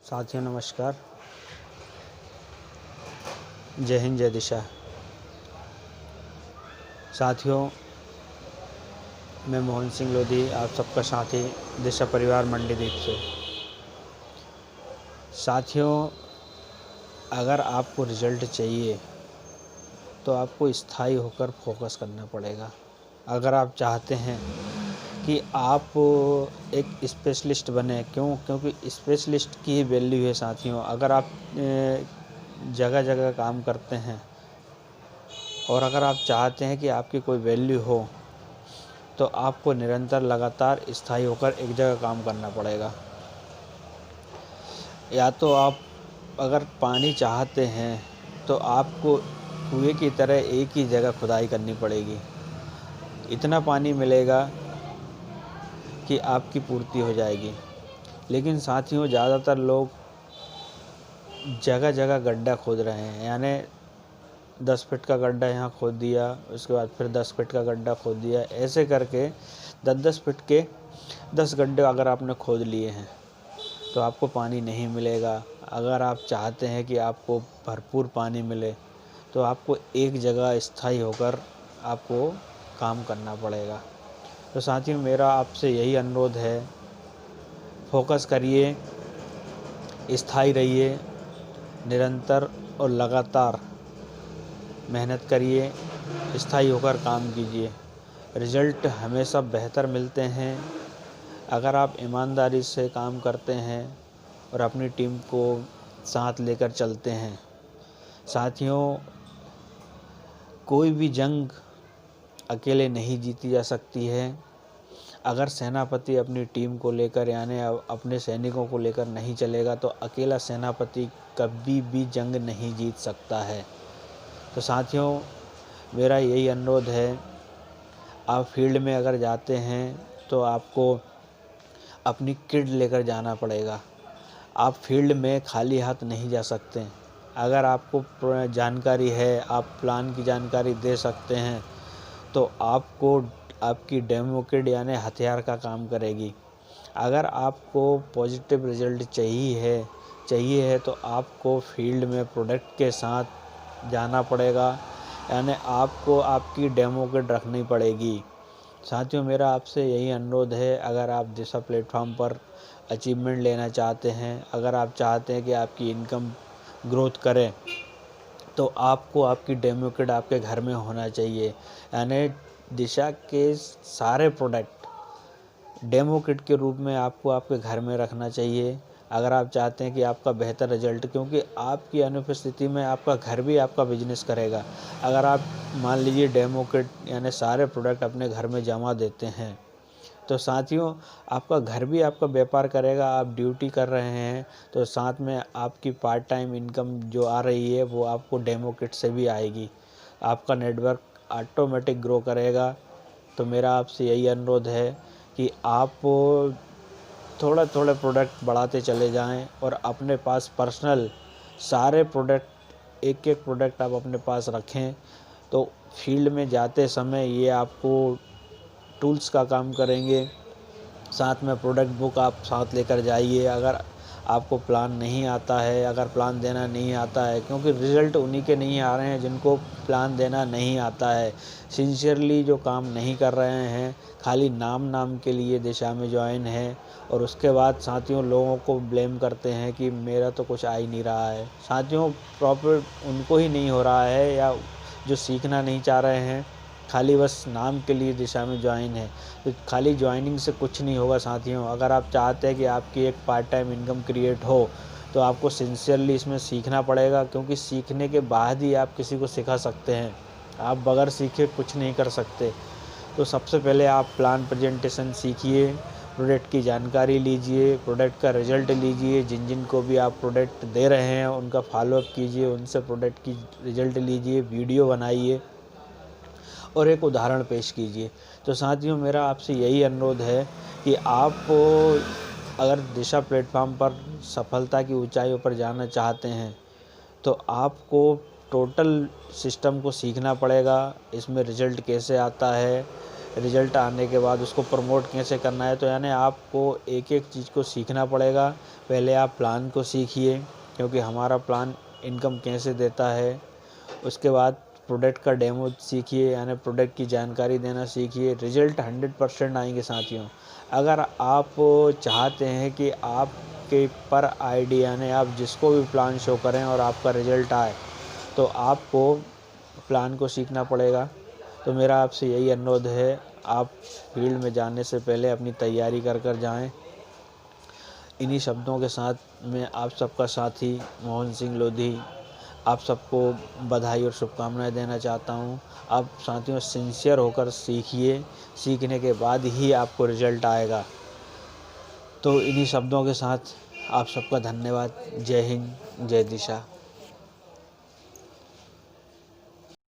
साथियों नमस्कार। जय हिंद जय दिशा। साथियों, मैं मोहन सिंह लोधी, आप सबका साथी दिशा परिवार मंडीदीप से। साथियों, अगर आपको रिजल्ट चाहिए तो आपको स्थायी होकर फोकस करना पड़ेगा। अगर आप चाहते हैं कि आप एक स्पेशलिस्ट बने, क्योंकि स्पेशलिस्ट की ही वैल्यू है साथियों। अगर आप जगह जगह काम करते हैं और अगर आप चाहते हैं कि आपकी कोई वैल्यू हो तो आपको निरंतर लगातार स्थायी होकर एक जगह काम करना पड़ेगा। या तो आप अगर पानी चाहते हैं तो आपको कुएं की तरह एक ही जगह खुदाई करनी पड़ेगी। इतना पानी मिलेगा कि आपकी पूर्ति हो जाएगी। लेकिन साथियों, ज़्यादातर लोग जगह जगह गड्ढा खोद रहे हैं, यानी 10 फीट का गड्ढा यहाँ खोद दिया, उसके बाद फिर 10 फीट का गड्ढा खोद दिया। ऐसे करके 10-10 फीट के 10 गड्ढे अगर आपने खोद लिए हैं तो आपको पानी नहीं मिलेगा। अगर आप चाहते हैं कि आपको भरपूर पानी मिले तो आपको एक जगह स्थायी होकर आपको काम करना पड़ेगा। तो साथियों, मेरा आपसे यही अनुरोध है, फोकस करिए, स्थायी रहिए, निरंतर और लगातार मेहनत करिए, स्थायी होकर काम कीजिए। रिज़ल्ट हमेशा बेहतर मिलते हैं अगर आप ईमानदारी से काम करते हैं और अपनी टीम को साथ लेकर चलते हैं। साथियों, कोई भी जंग अकेले नहीं जीती जा सकती है। अगर सेनापति अपनी टीम को लेकर यानी अपने सैनिकों को लेकर नहीं चलेगा तो अकेला सेनापति कभी भी जंग नहीं जीत सकता है। तो साथियों, मेरा यही अनुरोध है, आप फील्ड में अगर जाते हैं तो आपको अपनी किट लेकर जाना पड़ेगा। आप फील्ड में खाली हाथ नहीं जा सकते। अगर आपको जानकारी है, आप प्लान की जानकारी दे सकते हैं तो आपको आपकी डेमो किट यानी हथियार का काम करेगी। अगर आपको पॉजिटिव रिजल्ट चाहिए है तो आपको फील्ड में प्रोडक्ट के साथ जाना पड़ेगा, यानी आपको आपकी डेमो किट रखनी पड़ेगी। साथियों, मेरा आपसे यही अनुरोध है, अगर आप दिशा प्लेटफॉर्म पर अचीवमेंट लेना चाहते हैं, अगर आप चाहते हैं कि आपकी इनकम ग्रोथ करे तो आपको आपकी डेमो किट आपके घर में होना चाहिए। यानी दिशा के सारे प्रोडक्ट डेमो किट के रूप में आपको आपके घर में रखना चाहिए अगर आप चाहते हैं कि आपका बेहतर रिजल्ट, क्योंकि आपकी अनुपस्थिति में आपका घर भी आपका बिजनेस करेगा। अगर आप मान लीजिए डेमो किट यानी सारे प्रोडक्ट अपने घर में जमा देते हैं तो साथियों, आपका घर भी आपका व्यापार करेगा। आप ड्यूटी कर रहे हैं तो साथ में आपकी पार्ट टाइम इनकम जो आ रही है वो आपको डेमो किट से भी आएगी। आपका नेटवर्क ऑटोमेटिक ग्रो करेगा। तो मेरा आपसे यही अनुरोध है कि आप थोड़ा थोड़ा प्रोडक्ट बढ़ाते चले जाएं और अपने पास पर्सनल सारे प्रोडक्ट एक एक प्रोडक्ट आप अपने पास रखें। तो फील्ड में जाते समय ये आपको टूल्स का काम करेंगे। साथ में प्रोडक्ट बुक आप साथ लेकर जाइए। अगर आपको प्लान नहीं आता है, अगर प्लान देना नहीं आता है, क्योंकि रिज़ल्ट उन्हीं के नहीं आ रहे हैं जिनको प्लान देना नहीं आता है, सिंसियरली जो काम नहीं कर रहे हैं, खाली नाम के लिए दिशा में ज्वाइन है और उसके बाद साथियों लोगों को ब्लेम करते हैं कि मेरा तो कुछ आ ही नहीं रहा है। साथियों, प्रॉपर उनको ही नहीं हो रहा है या जो सीखना नहीं चाह रहे हैं, खाली बस नाम के लिए दिशा में ज्वाइन है। तो खाली ज्वाइनिंग से कुछ नहीं होगा साथियों। अगर आप चाहते हैं कि आपकी एक पार्ट टाइम इनकम क्रिएट हो तो आपको सिंसियरली इसमें सीखना पड़ेगा, क्योंकि सीखने के बाद ही आप किसी को सिखा सकते हैं। आप बगैर सीखे कुछ नहीं कर सकते। तो सबसे पहले आप प्लान प्रेजेंटेशन सीखिए, प्रोडक्ट की जानकारी लीजिए, प्रोडक्ट का रिजल्ट लीजिए, जिन जिन को भी आप प्रोडक्ट दे रहे हैं उनका फॉलोअप कीजिए, उनसे प्रोडक्ट की रिजल्ट लीजिए, वीडियो बनाइए और एक उदाहरण पेश कीजिए। तो साथियों, मेरा आपसे यही अनुरोध है कि आप अगर दिशा प्लेटफॉर्म पर सफलता की ऊंचाइयों पर जाना चाहते हैं तो आपको टोटल सिस्टम को सीखना पड़ेगा। इसमें रिजल्ट कैसे आता है, रिज़ल्ट आने के बाद उसको प्रमोट कैसे करना है। तो यानी आपको एक-एक चीज़ को सीखना पड़ेगा। पहले आप प्लान को सीखिए, क्योंकि हमारा प्लान इनकम कैसे देता है। उसके बाद प्रोडक्ट का डेमो सीखिए, यानी प्रोडक्ट की जानकारी देना सीखिए। रिज़ल्ट 100% आएँगे साथियों। अगर आप चाहते हैं कि आपके पर आईडी यानी आप जिसको भी प्लान शो करें और आपका रिज़ल्ट आए, तो आपको प्लान को सीखना पड़ेगा। तो मेरा आपसे यही अनुरोध है, आप फील्ड में जाने से पहले अपनी तैयारी कर जाएँ। इन्हीं शब्दों के साथ मैं आप सबका साथी मोहन सिंह लोधी आप सबको बधाई और शुभकामनाएँ देना चाहता हूँ। आप साथियों सिंसियर होकर सीखिए, सीखने के बाद ही आपको रिज़ल्ट आएगा। तो इन्हीं शब्दों के साथ आप सबका धन्यवाद। जय हिंद, जय दिशा।